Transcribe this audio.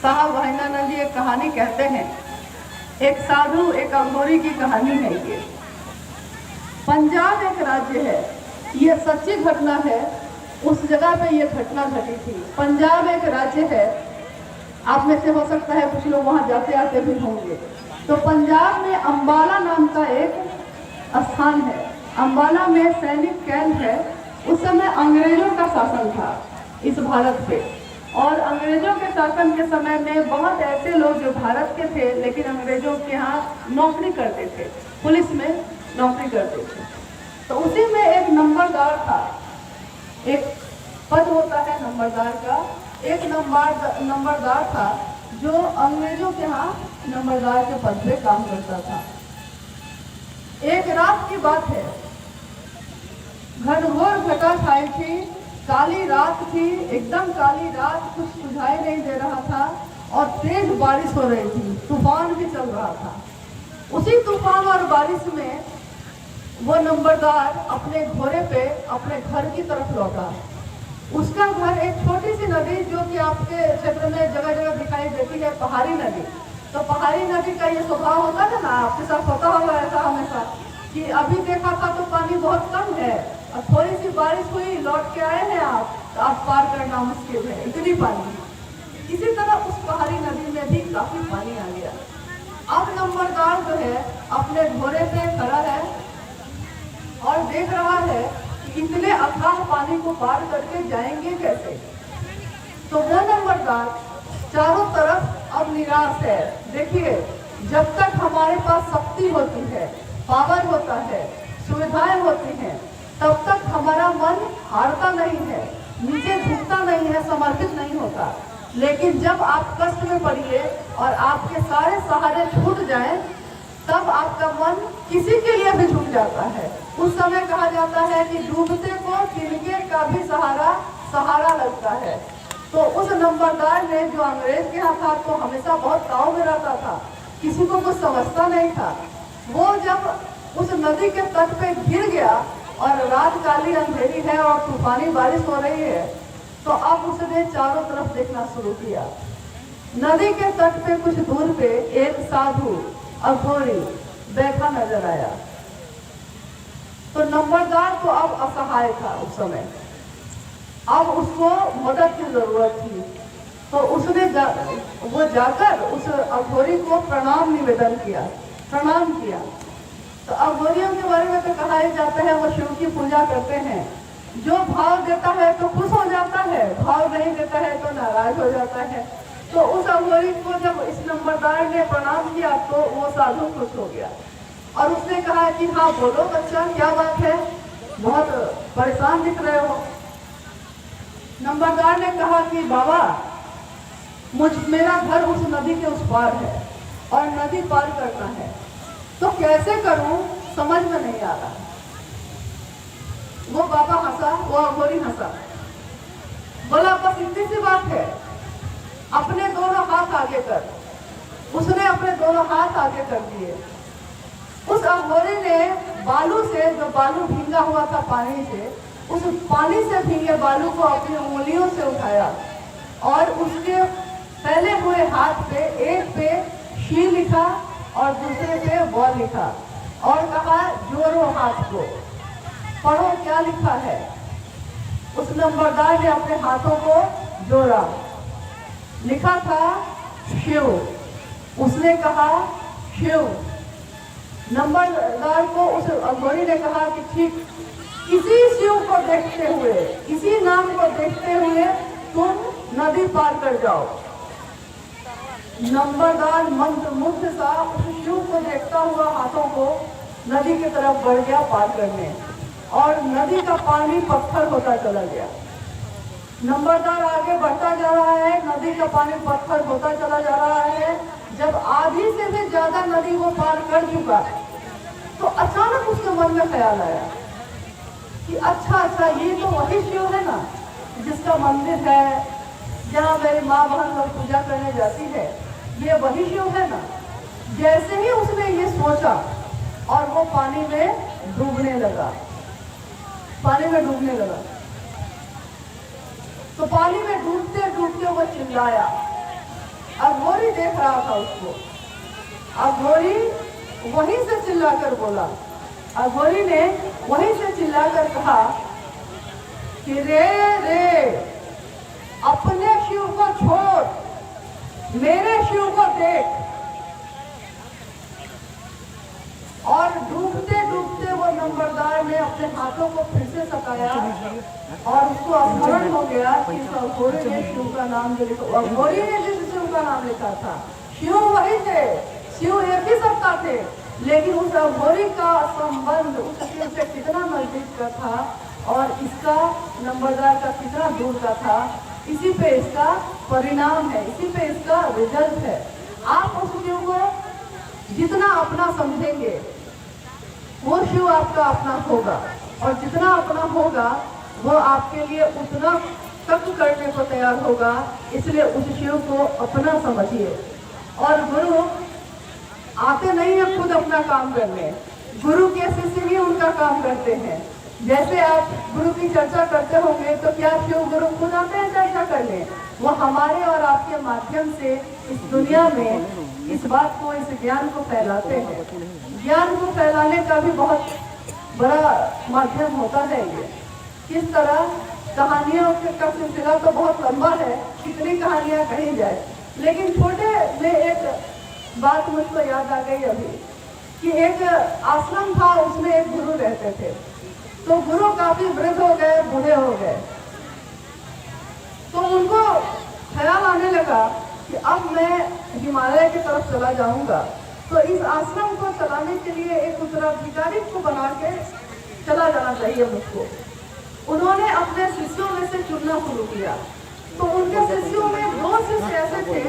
साहब वाहिनानंद जी एक कहानी कहते हैं, एक साधु एक अघोरी की कहानी है। ये पंजाब एक राज्य है, ये सच्ची घटना है। उस जगह पे ये घटना घटी थी। पंजाब एक राज्य है, आप में से हो सकता है कुछ लोग वहां जाते आते भी होंगे। तो पंजाब में अंबाला नाम का एक स्थान है। अंबाला में सैनिक कैंप है। उस समय अंग्रेजों का शासन था इस भारत पे, और अंग्रेजों के शासन के समय में बहुत ऐसे लोग जो भारत के थे लेकिन अंग्रेजों के यहाँ नौकरी करते थे, पुलिस में नौकरी करते थे। तो उसी में एक नंबरदार था, एक पद होता है नंबरदार का। एक नंबरदार था जो अंग्रेजों के यहाँ नंबरदार के पद पे काम करता था। एक रात की बात है, घनघोर घटा छाई थी, काली रात थी, एकदम काली रात, कुछ सुझाई नहीं दे रहा था और तेज बारिश हो रही थी, तूफान भी चल रहा था। उसी तूफान और बारिश में वो नंबरदार अपने घोड़े पे अपने घर की तरफ लौटा। उसका घर एक छोटी सी नदी, जो कि आपके क्षेत्र में जगह जगह दिखाई देती है, पहाड़ी नदी। तो पहाड़ी नदी का ये स्वभाव होता है ना, आपके साथ होता होगा ऐसा हमेशा कि अभी देखा था तो पानी बहुत कम है और थोड़ी सी बारिश हुई, लौट के आए हैं आप, तो आप पार करना मुश्किल है, इतनी पानी। इसी तरह उस पहाड़ी नदी में भी काफी पानी आ गया। अब नंबरदार जो है अपने घोड़े पे खड़ा है और देख रहा है कि इतने अथाह पानी को पार करके जाएंगे कैसे। तो वो नंबरदार चारों तरफ अब निराश है। देखिए, जब तक हमारे पास शक्ति होती है, पावर होता है, सुविधाएं होती हैं, तब तक हमारा मन हारता नहीं है, नीचे झुकता नहीं है, समर्पित नहीं होता। लेकिन जब आप कष्ट में पड़िए और आपके सारे सहारे छूट जाएं, तब आपका मन किसी के लिए भी झुक जाता है। उस समय कहा जाता है कि डूबते को तिनके का भी सहारा लगता है। तो उस नंबरदार ने, जो अंग्रेज के यहाँ था, तो हमेशा बहुत ताव में रहता था, किसी को कुछ समझता नहीं था। वो जब उस नदी के तट पे गिर गया और रात काली अंधेरी है और तूफानी बारिश हो रही है, तो अब उसने चारों तरफ देखना शुरू किया। नदी के तट पे कुछ दूर पे एक साधु अघोरी बैठा नजर आया। तो नंबरदार तो अब असहाय था उस समय, अब उसको मदद की जरूरत थी। तो उसने वो जाकर उस अघोरी को प्रणाम निवेदन किया, प्रणाम किया। तो अघोरियों के बारे में तो कहा जाता है वो शिव की पूजा करते हैं। जो भाव देता है तो खुश हो जाता है, भाव नहीं देता है तो नाराज हो जाता है। तो उस अघोरी को जब इस नंबरदार ने प्रणाम किया तो वो साधु खुश हो गया और उसने कहा कि हाँ बोलो बच्चा, क्या बात है, बहुत परेशान दिख रहे हो। नंबरदार ने कहा कि बाबा, मेरा घर उस नदी के उस पार है और नदी पार करना है, तो कैसे करूं समझ में नहीं आ रहा। वो बाबा हंसा, वो अघोरी हंसा, बोला बस इतनी सी बात है, अपने दोनों हाथ आगे कर। उसने अपने दोनों हाथ आगे कर दिए। उस अघोरी ने बालू से, जो बालू भींगा हुआ था पानी से, उस पानी से भीगे बालू को अपनी उंगलियों से उठाया और उसके फैले हुए हाथ पे, एक पे शी लिखा और दूसरे पे व लिखा और कहा जोड़ो हाथ को, पढ़ो क्या लिखा है। उस नंबरदार ने अपने हाथों को जोड़ा, लिखा था शिव। उसने कहा शिव। नंबरदार को उस अघोरी ने कहा कि ठीक, इसी शिव को देखते हुए, इसी नाम को देखते हुए तुम नदी पार कर जाओ। नंबरदार मंत्रमुग्ध सा उस शिव को देखता हुआ हाथों को नदी की तरफ बढ़ गया पार करने, और नदी का पानी पत्थर होता चला गया। नंबरदार आगे बढ़ता जा रहा है, नदी का पानी पत्थर होता चला जा रहा है। जब आधी से भी ज्यादा नदी वो पार कर चुका तो अचानक उसके मन में ख्याल आया कि अच्छा, ये तो वही शिव है ना जिसका मंदिर है, जहाँ मेरी माँ बहन लोग पूजा करने जाती है, ये वही शिव है ना। जैसे ही उसने ये सोचा और वो पानी में डूबने लगा, पानी में डूबने लगा। तो पानी में डूबते डूबते वो चिल्लाया, ही देख रहा था उसको। अघोरी वहीं से चिल्लाकर बोला, अघोरी ने वहीं से चिल्लाकर कहा कि रे रे, अपने शिव को छोड़, मेरे शिव को देख। और डूबते डूबते वो नंबरदार ने अपने हाथों को फिर से सताया और उसको स्मरण हो गया कि अघोरी ने शिव का नाम जो लिखा, अघोरी ने जिस शिव का नाम लिखा था, शिव वही थे, शिव एक ही सत्ता थे, लेकिन उस अघोरी का संबंध उस शिव से कितना नजदीक का था और इसका नंबरदार का कितना दूर का था। इसी पे इसका परिणाम है, इसी पे इसका रिजल्ट है। आप उस शिव को जितना अपना समझेंगे वो शिव आपका अपना होगा, और जितना अपना होगा वो आपके लिए उतना तक करने को तैयार होगा। इसलिए उस शिव को अपना समझिए। और गुरु आते नहीं है खुद अपना काम करने, गुरु के शिष्य ही उनका काम करते हैं। जैसे आप गुरु की चर्चा करते होंगे तो क्या शिव गुरु खुद आते हैं चर्चा करने? वो हमारे और आपके माध्यम से इस दुनिया में इस बात को, इस ज्ञान को फैलाते हैं। ज्ञान को फैलाने का भी बहुत बड़ा माध्यम होता है ये। किस तरह कहानियों का सिलसिला तो बहुत लंबा है, कितनी कहानियां कही जाए, लेकिन छोटे में एक बात मुझको याद आ गई अभी कि एक आश्रम था, उसमें एक गुरु रहते थे। तो गुरु काफी वृद्ध हो गए, बूढ़े हो गए, तो उनको ख्याल आने लगा कि अब मैं हिमालय की तरफ चला जाऊंगा, तो इस आश्रम को चलाने के लिए एक उत्तराधिकारी को बना के चला जाना चाहिए मुझको। उन्होंने अपने शिष्यों में से चुनना शुरू किया। तो उनके शिष्यों में 2 शिष्य ऐसे थे